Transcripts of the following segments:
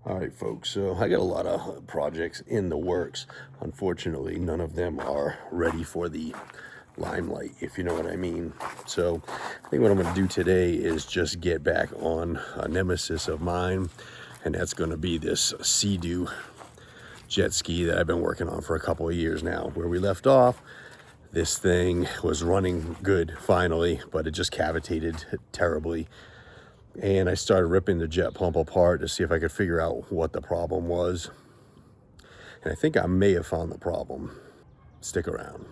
All right, folks, so I got a lot of projects in the works. Unfortunately, none of them are ready for the limelight, if you know what I mean. So I think what I'm going to do today is just get back on a nemesis of mine, and that's going to be this Sea Doo jet ski that I've been working on for a couple of years now. Where we left off, this thing was running good finally, but it just cavitated terribly. And I started ripping the jet pump apart to see if I could figure out what the problem was. And I think I may have found the problem. Stick around.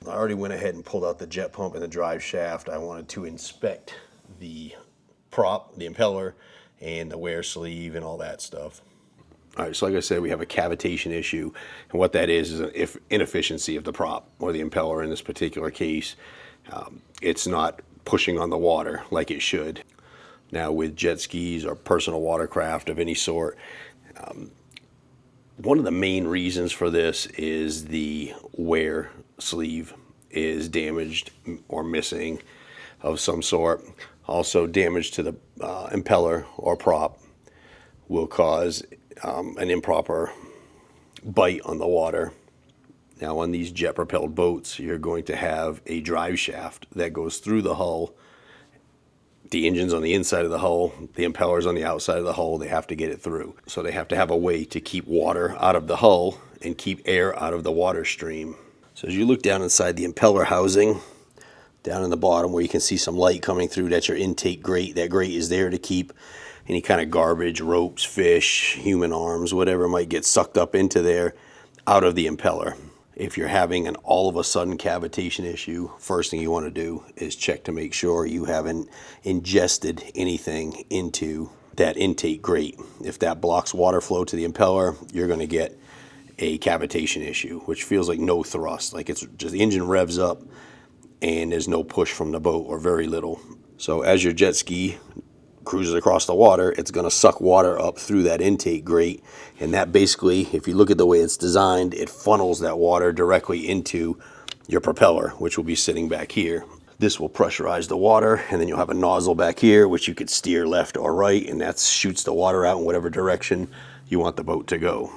I already went ahead and pulled out the jet pump and the drive shaft. I wanted to inspect the prop, the impeller, and the wear sleeve and all that stuff. All right, so like I said, we have a cavitation issue, and what that is an inefficiency of the prop or the impeller in this particular case. It's not pushing on the water like it should. Now with jet skis or personal watercraft of any sort, one of the main reasons for this is the wear sleeve is damaged or missing of some sort. Also, damage to the impeller or prop will cause an improper bite on the water. Now on these jet propelled boats, you're going to have a drive shaft that goes through the hull. The engine's on the inside of the hull, the impeller's on the outside of the hull. They have to get it through. So they have to have a way to keep water out of the hull and keep air out of the water stream. So as you look down inside the impeller housing, down in the bottom where you can see some light coming through, that's your intake grate. That grate is there to keep any kind of garbage, ropes, fish, human arms, whatever might get sucked up into there, out of the impeller. If you're having an all of a sudden cavitation issue, first thing you want to do is check to make sure you haven't ingested anything into that intake grate. If that blocks water flow to the impeller, you're going to get a cavitation issue, which feels like no thrust. Like it's just the engine revs up and there's no push from the boat or very little. So as your jet ski cruises across the water, it's going to suck water up through that intake grate, and that basically, if you look at the way it's designed, it funnels that water directly into your propeller, which will be sitting back here. This will pressurize the water, and then you'll have a nozzle back here which you could steer left or right, and that shoots the water out in whatever direction you want the boat to go.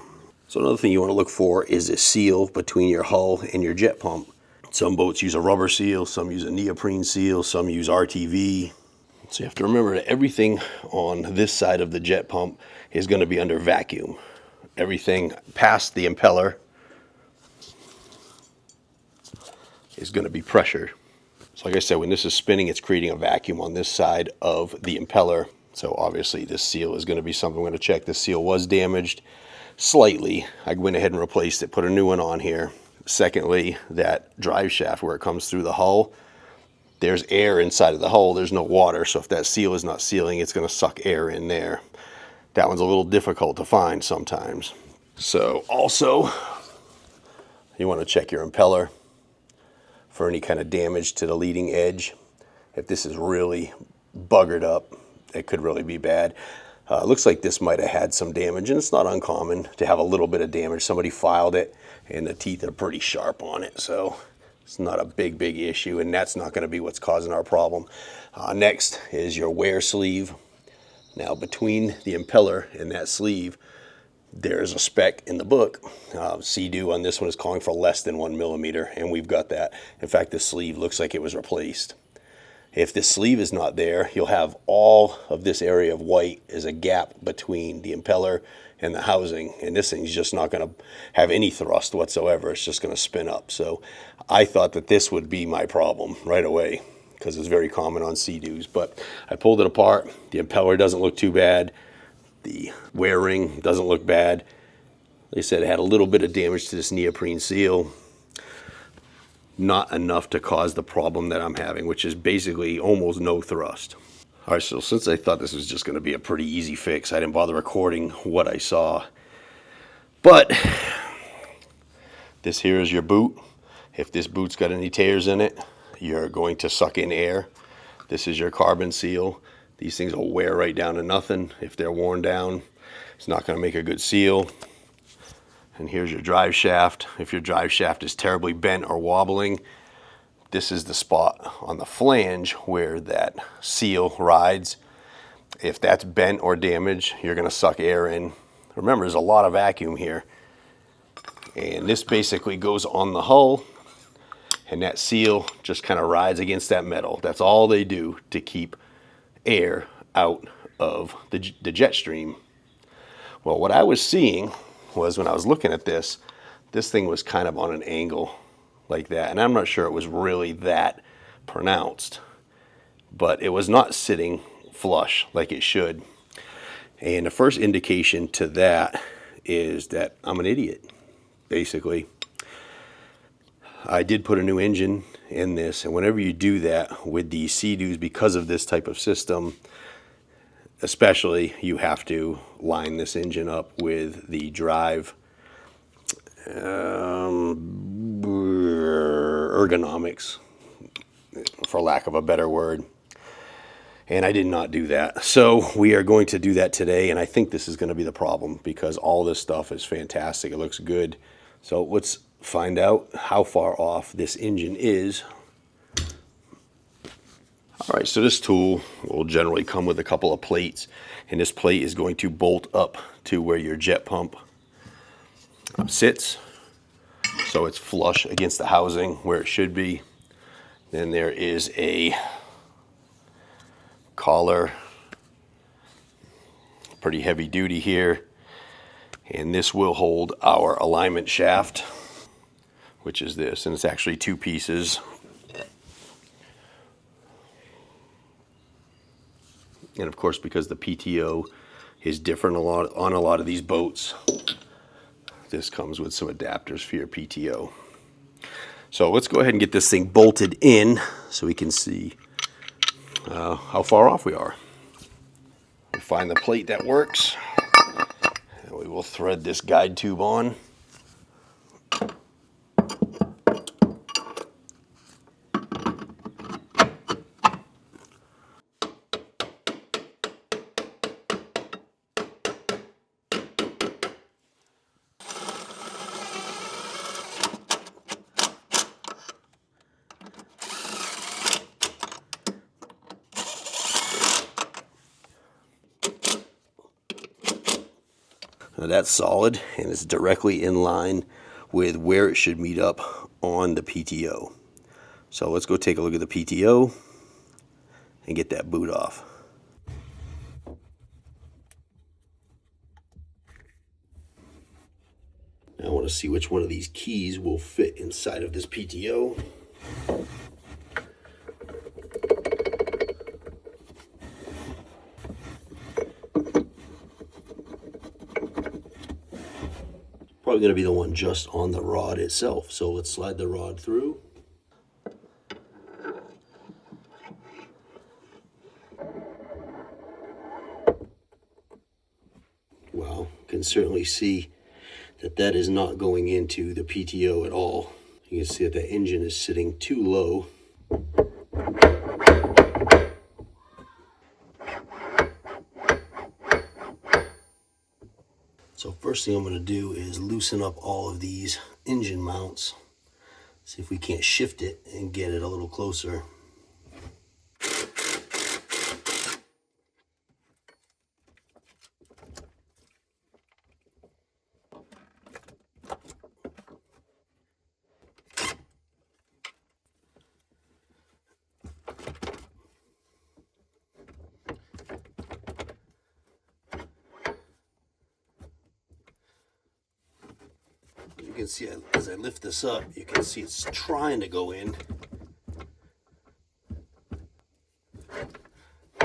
So another thing you want to look for is a seal between your hull and your jet pump. Some boats use a rubber seal, some use a neoprene seal, some use RTV. So you have to remember that everything on this side of the jet pump is going to be under vacuum. Everything past the impeller is going to be pressure. So like I said, when this is spinning, it's creating a vacuum on this side of the impeller. So obviously this seal is going to be something we're going to check. This seal was damaged slightly. I went ahead and replaced it, put a new one on here. Secondly, that drive shaft where it comes through the hull, there's air inside of the hull, there's no water, so if that seal is not sealing, it's going to suck air in there. That one's a little difficult to find sometimes. So also, you want to check your impeller for any kind of damage to the leading edge. If this is really buggered up, it could really be bad. It looks like this might have had some damage, and it's not uncommon to have a little bit of damage. Somebody filed it, and the teeth are pretty sharp on it, so it's not a big issue, and that's not going to be what's causing our problem. Next is your wear sleeve. Now between the impeller and that sleeve, there's a spec in the book. Sea Doo on this one is calling for less than 1 millimeter, and we've got that. In fact, the sleeve looks like it was replaced. If the sleeve is not there, you'll have all of this area of white as a gap between the impeller and the housing, and this thing's just not going to have any thrust whatsoever. It's just going to spin up. So I thought that this would be my problem right away, because it's very common on Sea Doos. But I pulled it apart. The impeller doesn't look too bad. The wear ring doesn't look bad. They said it had a little bit of damage to this neoprene seal. Not enough to cause the problem that I'm having, which is basically almost no thrust. All right, so since I thought this was just going to be a pretty easy fix, I didn't bother recording what I saw. But this here is your boot. If this boot's got any tears in it, you're going to suck in air. This is your carbon seal. These things will wear right down to nothing. If they're worn down, it's not going to make a good seal. And here's your drive shaft. If your drive shaft is terribly bent or wobbling, this is the spot on the flange where that seal rides. If that's bent or damaged, you're going to suck air in. Remember, there's a lot of vacuum here. And this basically goes on the hull, and that seal just kind of rides against that metal. That's all they do to keep air out of the jet stream. Well, what I was seeing was, when I was looking at this thing was kind of on an angle like that, and I'm not sure it was really that pronounced, but it was not sitting flush like it should. And the first indication to that is that I'm an idiot, basically. I did put a new engine in this, and whenever you do that with the Sea Doos, because of this type of system especially, you have to line this engine up with the drive ergonomics, for lack of a better word. And I did not do that. So we are going to do that today, and I think this is going to be the problem, because all this stuff is fantastic. It looks good. So let's find out how far off this engine is. All right, so this tool will generally come with a couple of plates, and this plate is going to bolt up to where your jet pump sits, so it's flush against the housing where it should be. Then there is a collar, pretty heavy duty here, and this will hold our alignment shaft, which is this, and it's actually two pieces. And of course, because the PTO is different on a lot of these boats, this comes with some adapters for your PTO. So let's go ahead and get this thing bolted in so we can see how far off we are. We'll find the plate that works, and we will thread this guide tube on. Now that's solid, and it's directly in line with where it should meet up on the PTO. So let's go take a look at the PTO and get that boot off. Now I want to see which one of these keys will fit inside of this PTO. Probably going to be the one just on the rod itself. So let's slide the rod through. Wow, can certainly see that that is not going into the PTO at all. You can see that the engine is sitting too low. So first thing I'm going to do is loosen up all of these engine mounts. See if we can't shift it and get it a little closer. can see as I lift this up, you can see it's trying to go in.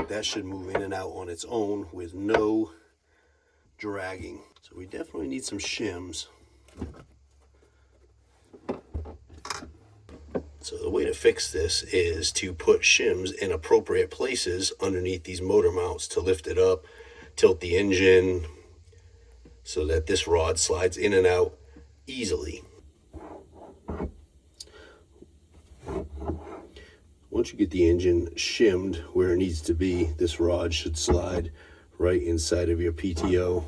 That should move in and out on its own with no dragging. So we definitely need some shims. So the way to fix this is to put shims in appropriate places underneath these motor mounts to lift it up, tilt the engine so that this rod slides in and out easily. Once you get the engine shimmed where it needs to be, this rod should slide right inside of your PTO.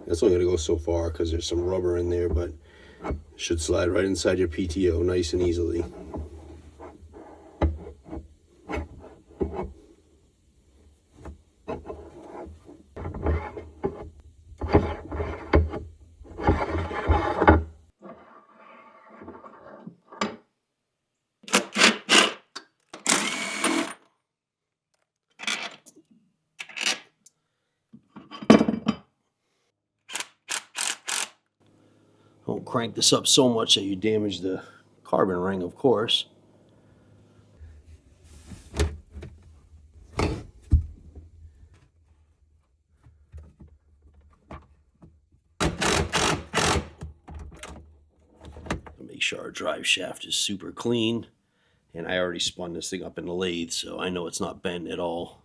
That's only going to go so far because there's some rubber in there, but it should slide right inside your PTO nice and easily. Don't crank this up so much that you damage the carbon ring, of course. Make sure our drive shaft is super clean. And I already spun this thing up in the lathe, so I know it's not bent at all.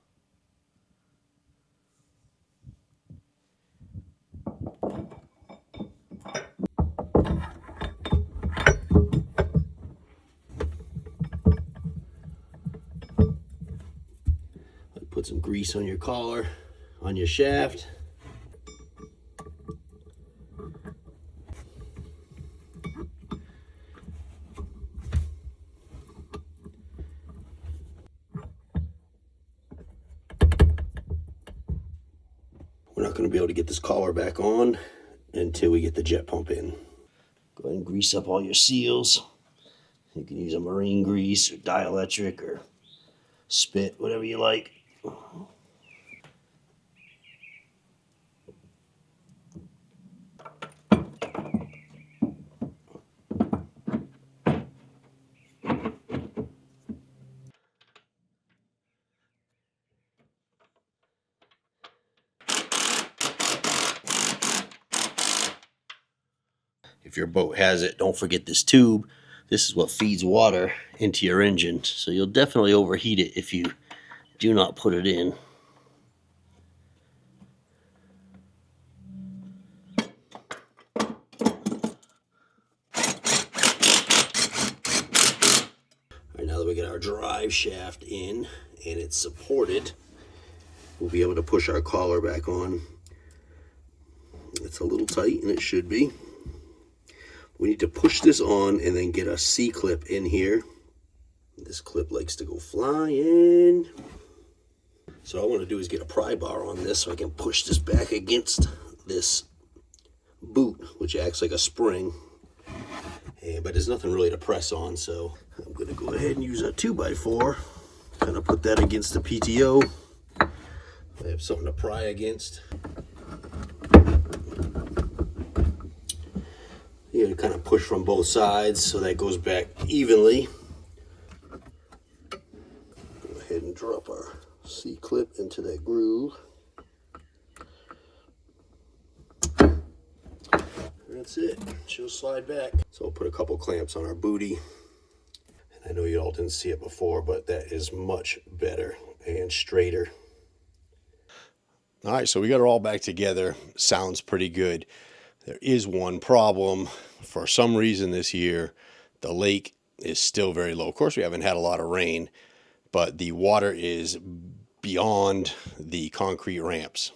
Put some grease on your collar, on your shaft. We're not going to be able to get this collar back on until we get the jet pump in. Go ahead and grease up all your seals. You can use a marine grease or dielectric or spit, whatever you like. If your boat has it, don't forget this tube. This is what feeds water into your engine, so you'll definitely overheat it if you do not put it in. Alright, now that we get our drive shaft in and it's supported, we'll be able to push our collar back on. It's a little tight, and it should be. We need to push this on and then get a C-clip in here. This clip likes to go flying. So what I want to do is get a pry bar on this so I can push this back against this boot, which acts like a spring. But there's nothing really to press on, so I'm going to go ahead and use a 2x4. Kind of put that against the PTO. I have something to pry against. You gotta kind of push from both sides so that goes back evenly. Go ahead and drop our C-clip into that groove. That's it. She'll slide back. So we'll put a couple clamps on our booty. And I know you all didn't see it before, but that is much better and straighter. All right, so we got it all back together. Sounds pretty good. There is one problem. For some reason this year, the lake is still very low. Of course, we haven't had a lot of rain, but the water is beyond the concrete ramps.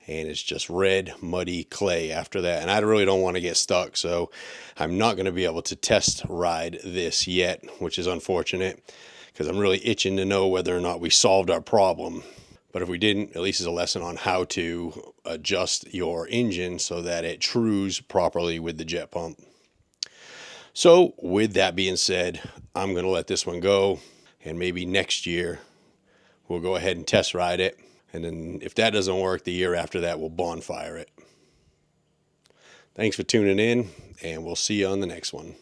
And it's just red, muddy clay after that. And I really don't want to get stuck, so I'm not going to be able to test ride this yet, which is unfortunate, because I'm really itching to know whether or not we solved our problem. But if we didn't, at least it's a lesson on how to adjust your engine so that it trues properly with the jet pump. So with that being said, I'm going to let this one go, and maybe next year we'll go ahead and test ride it. And then if that doesn't work, the year after that, we'll bonfire it. Thanks for tuning in, and we'll see you on the next one.